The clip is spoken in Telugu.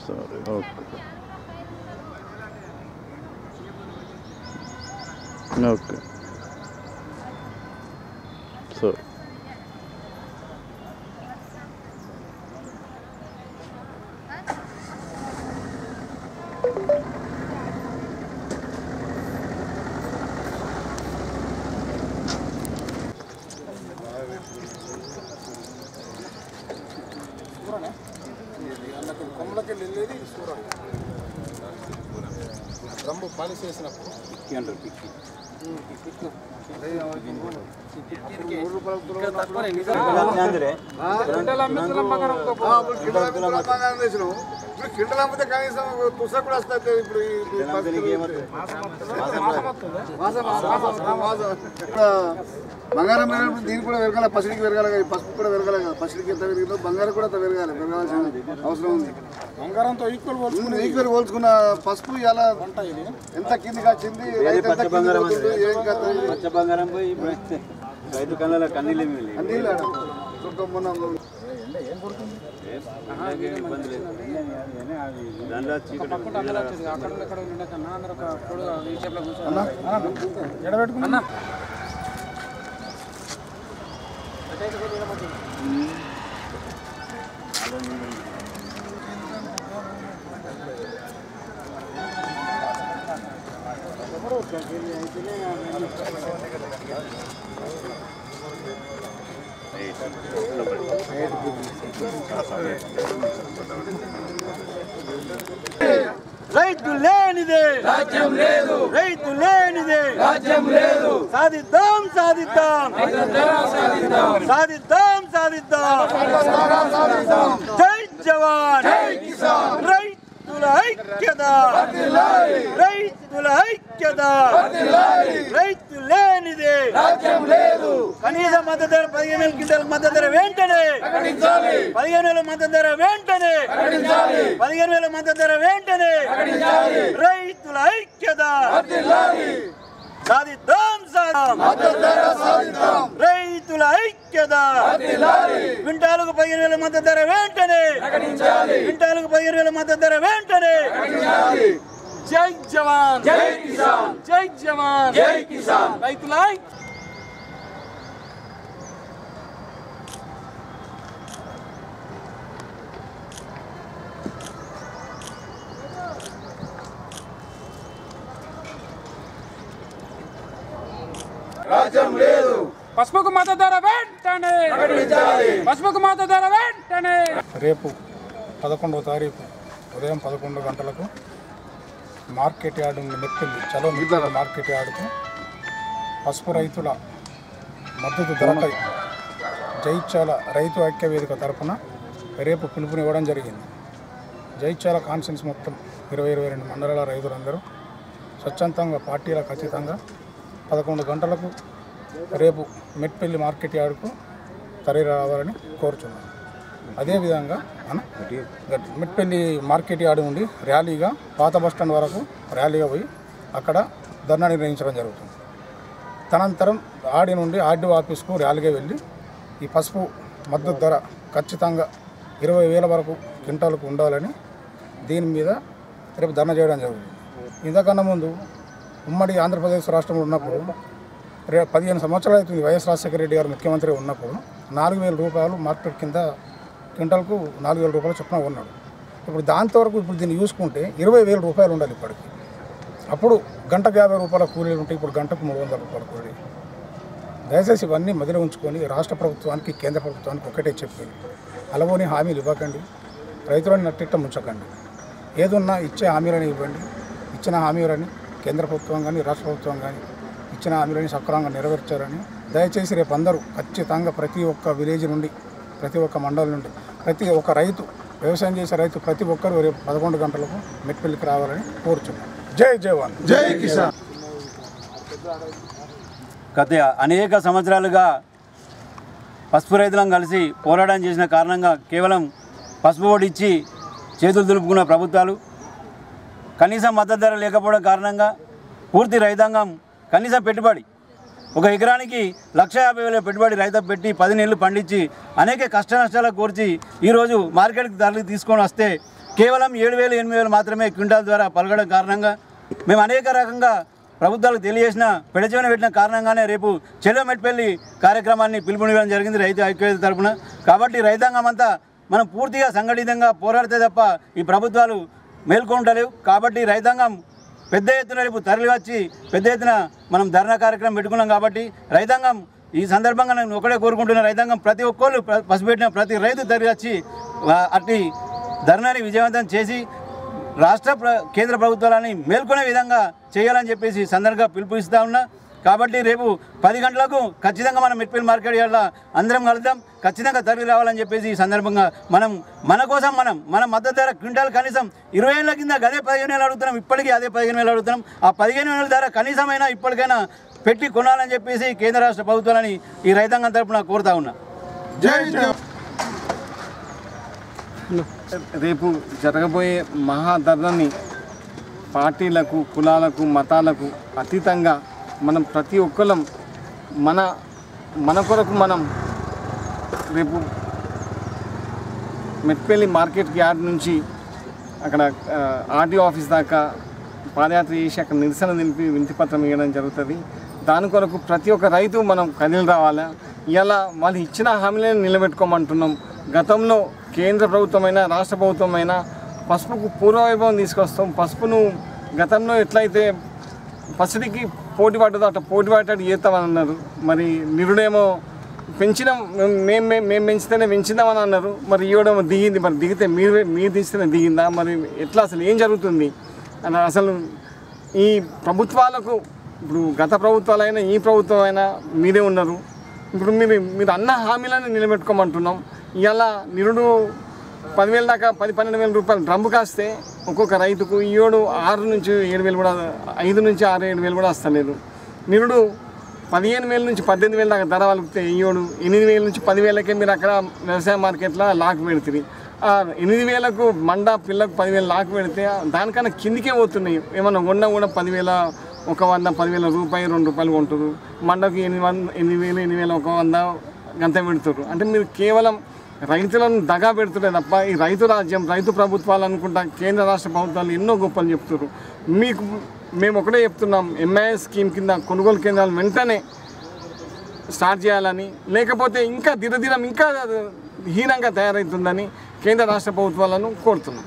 సరే ఓకే ఓకే సరే రంబు పాలిష్ చేసినప్పుడు కింటలు అమ్మితే కనీసం తుస కూడా వస్తుంది. ఇప్పుడు బంగారం పెరిగినప్పుడు దీనికి కూడా పెరగాల, పసిడికి పెరగాలి, పసుపు కూడా పెరగాలి కదా. పసిడికి ఎంత పెరిగిందో బంగారం కూడా అంత పెరగాలి, పెరగాల్సిన అవసరం ఉంది. బంగారంతో ఈక్వల్ పోల్చుకున్న పసుపు ఇలా ఎంత కిందికి వచ్చింది, ఎడబెట్టుకున్నా రైతు లేనిదే రాజ్యం లేదు, రైతు లేనిదే రాజ్యం లేదు. సాధిద్దాం సాధిద్దాం సాధిద్దాం సాధిద్దాం. జై జవాన్ జై కిసాన్. రైతుల ఐక్యత, రైతుల ఐక్యత. రైతు లేనిదే రాజ్యం లేదు. కనీస మద్దతు ధర 15,000 క్వింటాల మద్దతు ధర వెంటనే 15,000 మద్దతు ధర వెంటనే 15,000 మద్దతు ధర వెంటనే. రైతుల ఐక్యత సాధిద్దాం సాధిద్దాం. రైతుల ఐక్యత. క్వింటాలకు 15,000 మద్దతు ధర వెంటనే, క్వింటాలకు 15,000 మద్దతు ధర వెంటనే. జై జవాన్ జై కిసాన్, జై జవాన్ జై కిసాన్. రైతుల రాజ్యం లేదు. పసుపుకు మద్దతు ధర వెంటనే, పసుపుకు మద్దతు ధర వెంటనే. రేపు 11వ తారీఖు ఉదయం 11 గంటలకు మార్కెట్ యార్డు మెట్టిల్లి చలో మిగతా మార్కెట్ యార్డుకు పసుపు రైతుల మద్దతు ధరపై జైత్యాల రైతు ఐక్య వేదిక తరఫున రేపు పిలుపునివ్వడం జరిగింది. జైత్యాల కాన్ఫరెన్స్ మొత్తం 22 మండలాల రైతులందరూ స్వచ్ఛందంగా పార్టీలకు అతీతంగా 11 గంటలకు రేపు మెట్పల్లి మార్కెట్ యార్డుకు తరలి రావాలని కోరుచున్నాను. అదేవిధంగా మెట్పల్లి మార్కెట్ యార్డు నుండి ర్యాలీగా పాత బస్టాండ్ వరకు ర్యాలీగా పోయి అక్కడ ధర్నా నిర్వహించడం జరుగుతుంది. తనంతరం ఆడి నుండి ఆర్డీఓ ఆఫీస్కు ర్యాలీగా వెళ్ళి ఈ పసుపు మద్దతు ధర ఖచ్చితంగా 20,000 వరకు క్వింటాలకు ఉండాలని దీని మీద రేపు ధర్నా చేయడం జరుగుతుంది. ఇంతకన్నా ముందు ఉమ్మడి ఆంధ్రప్రదేశ్ రాష్ట్రంలో ఉన్నప్పుడు 15 సంవత్సరాలు అవుతుంది వైఎస్ రాజశేఖర రెడ్డి గారు ముఖ్యమంత్రి ఉన్నప్పుడు 4,000 రూపాయలు మార్కెట్ కింద క్వింటాల్కు 4,000 రూపాయలు చొప్పున ఉన్నాడు. ఇప్పుడు దాంతో వరకు ఇప్పుడు దీన్ని చూసుకుంటే 20,000 రూపాయలు ఉండాలి ఇప్పటికి. అప్పుడు గంటకు 50 రూపాయల కూలీలు ఉంటాయి, ఇప్పుడు గంటకు 300 రూపాయల కూలీ. దయచేసి ఇవన్నీ మదిలో ఉంచుకొని రాష్ట్ర ప్రభుత్వానికి కేంద్ర ప్రభుత్వానికి ఒకటే చెప్పారు, అలవోని హామీలు ఇవ్వకండి, రైతులను నట్టిట్ట ముంచకండి. ఏదున్నా ఇచ్చే హామీలను ఇవ్వండి. ఇచ్చిన హామీలని కేంద్ర ప్రభుత్వం కానీ రాష్ట్ర ప్రభుత్వం కానీ ఇచ్చిన హామీలని సక్రమంగా నెరవేర్చారని దయచేసి రేపు అందరూ ఖచ్చితంగా ప్రతి ఒక్క విలేజ్ నుండి, ప్రతి ఒక్క మండలం నుండి, ప్రతి ఒక్క రైతు, వ్యవసాయం చేసే రైతు ప్రతి ఒక్కరు రేపు 11 గంటలకు మెట్పల్లికి రావాలని కోరుచున్నాం. జై జవాన్ జై కిసాన్. గత అనేక సంవత్సరాలుగా పసుపు రైతులను కలిసి పోరాటం చేసిన కారణంగా కేవలం పసుపు ఓటు ఇచ్చి చేతులు దులుపుకున్న ప్రభుత్వాలు, కనీసం మద్దతు ధర లేకపోవడం కారణంగా పూర్తి రైతాంగం కనీసం పెట్టుబడి 1 ఎకరానికి 1,50,000 పెట్టుబడి రైతు పెట్టి 10 నెలలు పండించి అనేక కష్ట నష్టాలకు కోర్చి ఈరోజు మార్కెట్కి ధరలు తీసుకొని వస్తే కేవలం 7,000 8,000 మాత్రమే క్వింటాల్ ద్వారా పలకడం కారణంగా మేము అనేక రకంగా ప్రభుత్వాలకు తెలియజేసిన పెడచెవిన పెట్టిన కారణంగానే రేపు చెలో మెట్పల్లి కార్యక్రమాన్ని పిలుపునివ్వడం జరిగింది రైతు ఐక్యత తరపున. కాబట్టి రైతాంగం అంతా మనం పూర్తిగా సంఘటితంగా పోరాడితే తప్ప ఈ ప్రభుత్వాలు మేల్కొంటలేవు. కాబట్టి రైతాంగం పెద్ద ఎత్తున రేపు తరలి వచ్చి పెద్ద ఎత్తున మనం ధర్నా కార్యక్రమం పెట్టుకున్నాం. కాబట్టి రైతాంగం ఈ సందర్భంగా నేను ఒకటే కోరుకుంటున్న రైతాంగం ప్రతి ఒక్కళ్ళు పసిపెట్టిన ప్రతి రైతు తరలి వచ్చి అట్టి ధర్నాని విజయవంతం చేసి రాష్ట్ర కేంద్ర ప్రభుత్వాలని మేల్కొనే విధంగా చేయాలని చెప్పేసి సందర్భంగా పిలుపునిస్తూ ఉన్నా. కాబట్టి రేపు 10 గంటలకు ఖచ్చితంగా మనం మెట్పల్లి మార్కెట్ యార్డ్లో అందరం కలుద్దాం, ఖచ్చితంగా తరలి రావాలని చెప్పేసి ఈ సందర్భంగా మన కోసం మన మద్దతు ధర క్వింటాల్ కనీసం 20 ఏళ్ళ కింద అదే 15,000 అడుగుతున్నాం, ఇప్పటికీ అదే 15,000 అడుగుతున్నాం. ఆ 15,000 ధర కనీసమైనా ఇప్పటికైనా పెట్టి కొనాలని చెప్పేసి కేంద్ర రాష్ట్ర ప్రభుత్వాలని ఈ రైతాంగం తరపున కోరుతా ఉన్నా. రేపు జరగబోయే మహాధర్నాని పార్టీలకు కులాలకు మతాలకు అతీతంగా మనం ప్రతి ఒక్కరం మన కొరకు మనం రేపు మెట్పల్లి మార్కెట్ యార్డ్ నుంచి అక్కడ ఆర్టీఓ ఆఫీస్ దాకా పాదయాత్ర చేసి అక్కడ నిరసన నిలిపి వినతిపత్రం ఇవ్వడం జరుగుతుంది. దాని కొరకు ప్రతి ఒక్క రైతు మనం కదిలి రావాలి. ఇలా వాళ్ళు ఇచ్చిన హామీలను నిలబెట్టుకోమంటున్నాం. గతంలో కేంద్ర ప్రభుత్వమైనా రాష్ట్ర ప్రభుత్వమైనా పసుపుకు పూర్వవైభవం తీసుకొస్తాం. పసుపును గతంలో ఎట్లయితే పసిడికి పోటీ పడ్డదో అట్లా పోటీ పడ్డట్టు చేస్తామని అన్నారు. మరి నిరుడేమో పెంచినాం, మేము పెంచితేనే పెంచుదామని అన్నారు. మరి ఇవ్వడం దిగింది, మరి దిగితే మీరు తీస్తేనే దిగిందా? మరి ఎట్లా అసలు ఏం జరుగుతుంది అని అసలు ఈ ప్రభుత్వాలకు ఇప్పుడు గత ప్రభుత్వాలైనా ఈ ప్రభుత్వం అయినా మీరే ఉన్నారు. ఇప్పుడు మీరు అన్న హామీలను నిలబెట్టుకోమంటున్నాం. ఇలా నిరుడు 10,000 దాకా 10-12,000 రూపాయలు డ్రమ్ము కాస్తే ఒక్కొక్క రైతుకు ఈ 6 నుంచి 7,000 కూడా 5 నుంచి 6-7,000 కూడా వస్తలేదు. నిరుడు 15,000 నుంచి 18,000 దాకా ధర వలిపితే ఈ 8,000 నుంచి 10,000కే మీరు అక్కడ వ్యవసాయ మార్కెట్లో లాక్ పెడుతుంది. 8,000కు మండ పిల్లకు 10,000 లాక్ పెడితే దానికన్నా కిందికే పోతున్నాయి. ఏమన్నా కొన్నా కూడా 10,000 ఒక 100 10,000 రూపాయలు 2 రూపాయలు కొంటారు. మండకు 8,000 ఒక 100 గంత పెడుతారు. అంటే మీరు కేవలం రైతులను దగా పెడుతుంటే తప్ప ఈ రైతు రాజ్యం రైతు ప్రభుత్వాలు అనుకుంటా కేంద్ర రాష్ట్ర ప్రభుత్వాలు ఎన్నో గొప్పలు చెప్తారు. మేము ఒకటే చెప్తున్నాం, ఎంఐఎస్ స్కీమ్ కింద కొనుగోలు కేంద్రాలు వెంటనే స్టార్ట్ చేయాలని, లేకపోతే ఇంకా దినదినం ఇంకా హీనంగా తయారవుతుందని కేంద్ర రాష్ట్ర ప్రభుత్వాలను కోరుతున్నాం.